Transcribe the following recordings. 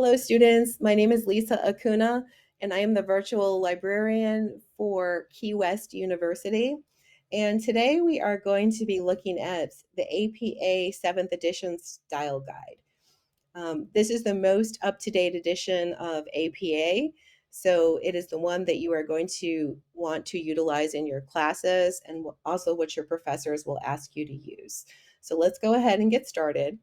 Hello, students. My name is Lisa Acuna, and I am the virtual librarian for Key West University. And today we are going to be looking at the APA 7th edition style guide. This is the most up-to-date edition of APA, so it is the one that you are going to want to utilize in your classes and also what your professors will ask you to use. So let's go ahead and get started.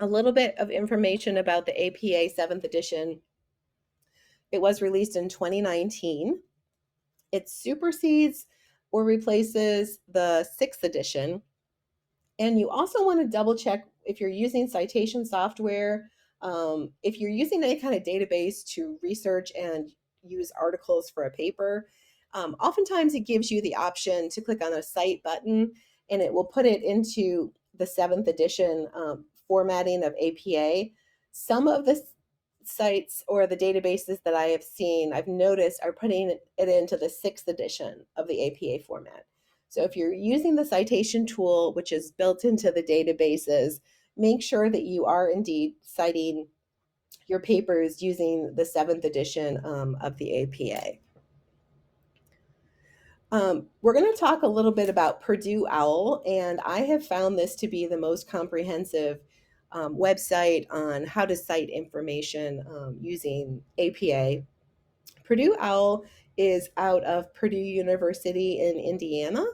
A little bit of information about the APA 7th edition. It was released in 2019. It supersedes or replaces the 6th edition. And you also want to double check if you're using citation software, if you're using any kind of database to research and use articles for a paper. Oftentimes it gives you the option to click on a cite button and it will put it into the 7th edition formatting of APA. Some of the sites or the databases that I have seen, I've noticed, are putting it into the 6th edition of the APA format. So if you're using the citation tool, which is built into the databases, make sure that you are indeed citing your papers using the 7th edition of the APA. We're going to talk a little bit about Purdue OWL, and I have found this to be the most comprehensive website on how to cite information using APA. Purdue OWL is out of Purdue University in Indiana,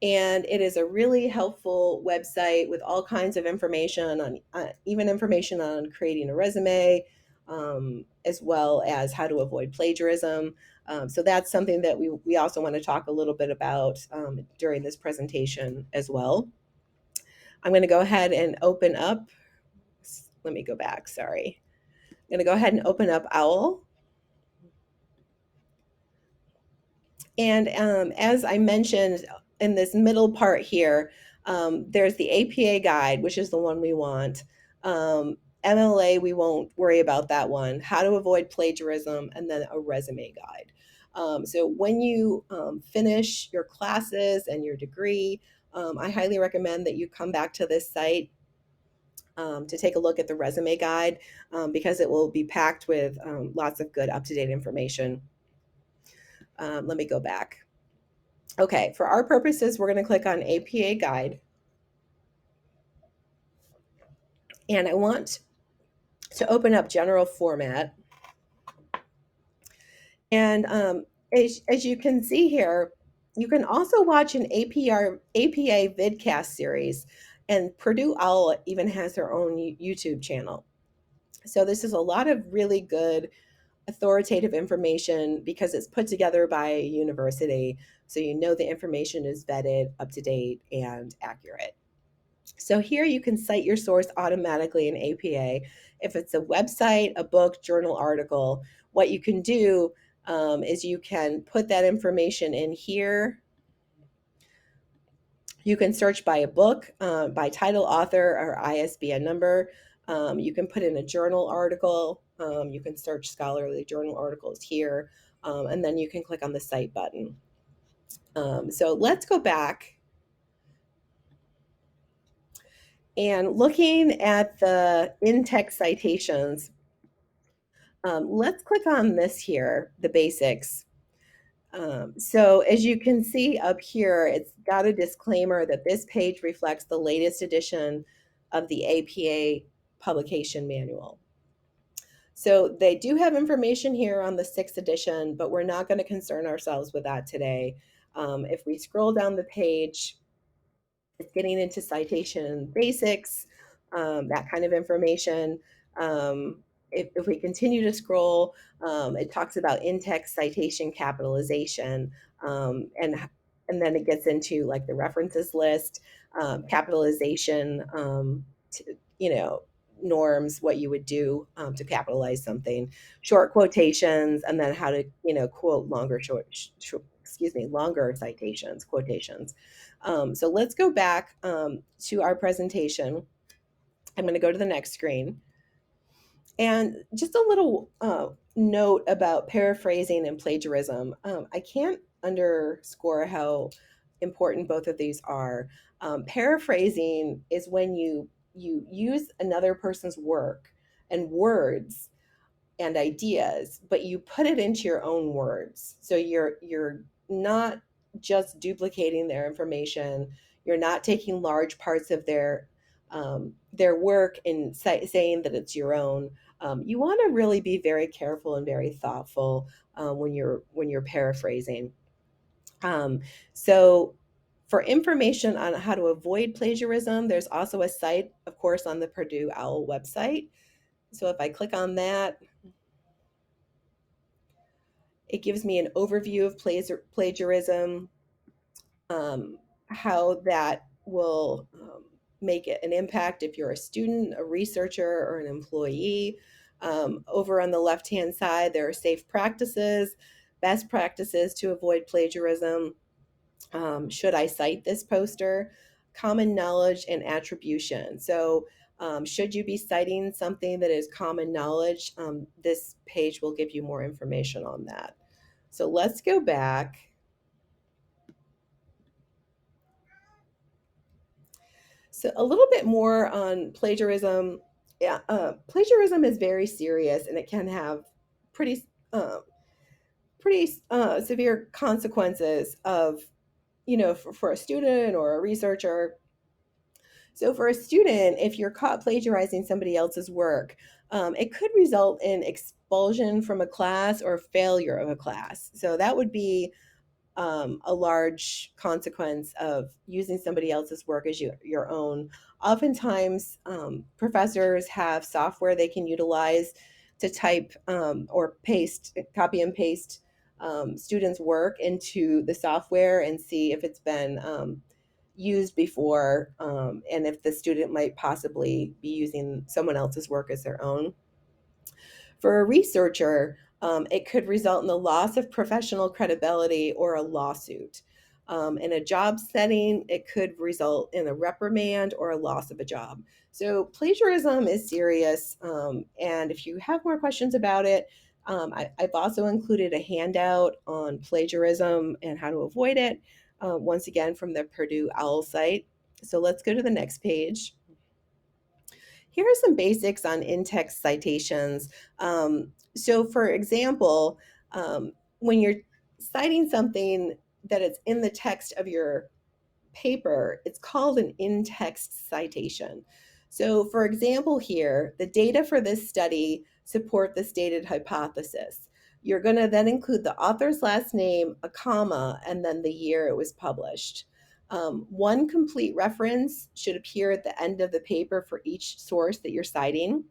and it is a really helpful website with all kinds of information on even information on creating a resume, as well as how to avoid plagiarism. So that's something that we also want to talk a little bit about during this presentation as well. I'm going to go ahead and open up. Let me go back. Sorry. I'm going to go ahead and open up OWL. And as I mentioned in this middle part here, there's the APA guide, which is the one we want. MLA, we won't worry about that one. How to avoid plagiarism, and then a resume guide. So when you finish your classes and your degree, I highly recommend that you come back to this site to take a look at the resume guide because it will be packed with lots of good up-to-date information. Let me go back. Okay, for our purposes, we're going to click on APA Guide. And I want to open up General Format. And as you can see here, you can also watch an APA vidcast series. And Purdue OWL even has their own YouTube channel. So this is a lot of really good authoritative information because it's put together by a university, so you know the information is vetted, up to date, and accurate. So here you can cite your source automatically in APA. If it's a website, a book, journal article, what you can do is you can put that information in here. You can search by a book, by title, author, or ISBN number. You can put in a journal article. You can search scholarly journal articles here, and then you can click on the cite button. So let's go back. And looking at the in-text citations, let's click on this here, the basics. So as you can see up here, it's got a disclaimer that this page reflects the latest edition of the APA publication manual. So they do have information here on the 6th edition, but we're not going to concern ourselves with that today. If we scroll down the page, it's getting into citation basics, that kind of information. If we continue to scroll, it talks about in-text citation capitalization, and then it gets into like the references list, capitalization, norms, what you would do to capitalize something, short quotations, and then how to quote longer longer citations, quotations. So let's go back to our presentation. I'm going to go to the next screen. And just a little note about paraphrasing and plagiarism. I can't underscore how important both of these are. Paraphrasing is when you use another person's work and words and ideas, but you put it into your own words. So you're not just duplicating their information. You're not taking large parts of their work and saying that it's your own. You want to really be very careful and very thoughtful when you're paraphrasing. Um, so for information on how to avoid plagiarism, there's also a site, of course, on the Purdue OWL website. So if I click on that, it gives me an overview of plagiarism, how that will make it an impact if you're a student, a researcher, or an employee. Over on the left-hand side, there are safe practices, best practices to avoid plagiarism. Should I cite this poster? Common knowledge and attribution. So should you be citing something that is common knowledge? This page will give you more information on that. So let's go back. So a little bit more on plagiarism. Yeah, plagiarism is very serious, and it can have pretty severe consequences of, for a student or a researcher. So for a student, if you're caught plagiarizing somebody else's work, it could result in expulsion from a class or failure of a class. So that would be a large consequence of using somebody else's work as your own. Oftentimes, professors have software they can utilize to type or paste, copy and paste students' work into the software and see if it's been used before, and if the student might possibly be using someone else's work as their own. For a researcher, it could result in the loss of professional credibility or a lawsuit. In a job setting, it could result in a reprimand or a loss of a job. So, plagiarism is serious. And if you have more questions about it, I've also included a handout on plagiarism and how to avoid it, once again from the Purdue OWL site. So, let's go to the next page. Here are some basics on in-text citations. So for example, when you're citing something that is in the text of your paper, it's called an in-text citation. So for example here, the data for this study support the stated hypothesis. You're going to then include the author's last name, a comma, and then the year it was published. One complete reference should appear at the end of the paper for each source that you're citing.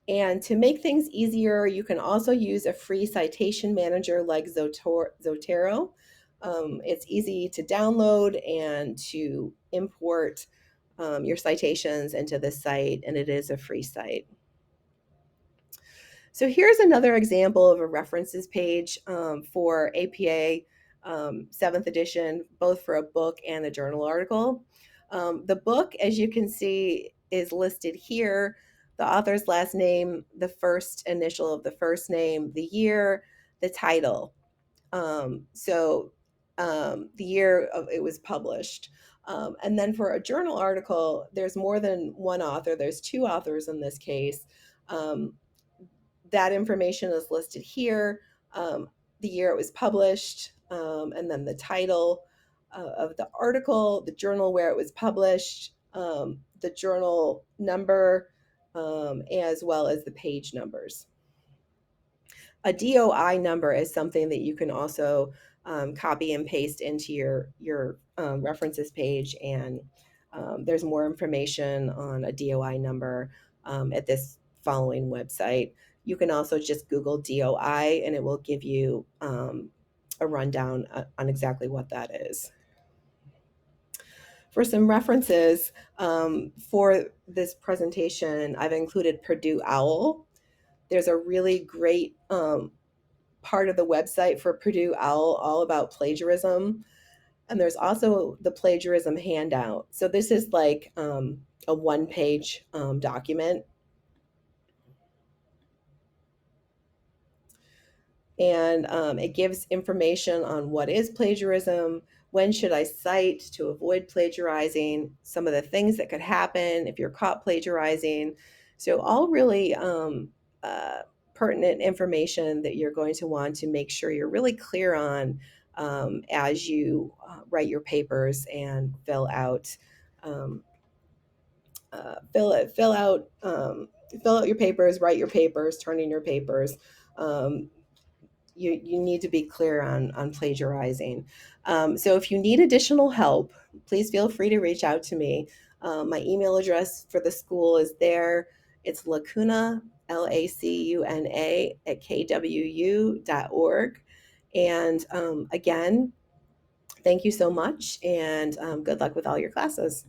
And to make things easier, you can also use a free citation manager like Zotero. It's easy to download and to import your citations into the site, and it is a free site. So here's another example of a references page for APA 7th edition, both for a book and a journal article. The book, as you can see, is listed here. The author's last name, the first initial of the first name, the year, the title. The year of it was published. And then for a journal article, there's more than one author. There's two authors in this case. That information is listed here, the year it was published, and then the title of the article, the journal where it was published, the journal number, as well as the page numbers. A DOI number is something that you can also copy and paste into your references page, and there's more information on a DOI number at this following website. You can also just Google DOI and it will give you a rundown on exactly what that is. For some references for this presentation, I've included Purdue OWL. There's a really great part of the website for Purdue OWL all about plagiarism. And there's also the plagiarism handout. So this is like a one-page document. And it gives information on what is plagiarism, when should I cite to avoid plagiarizing, some of the things that could happen if you're caught plagiarizing. So all really uh, pertinent information that you're going to want to make sure you're really clear on as you write your papers and um, fill out your papers, write your papers, turn in your papers. Um, you need to be clear on plagiarizing. So if you need additional help, please feel free to reach out to me. My email address for the school is there. It's lacuna, LACUNA, at kwU.org. And again, thank you so much, and good luck with all your classes.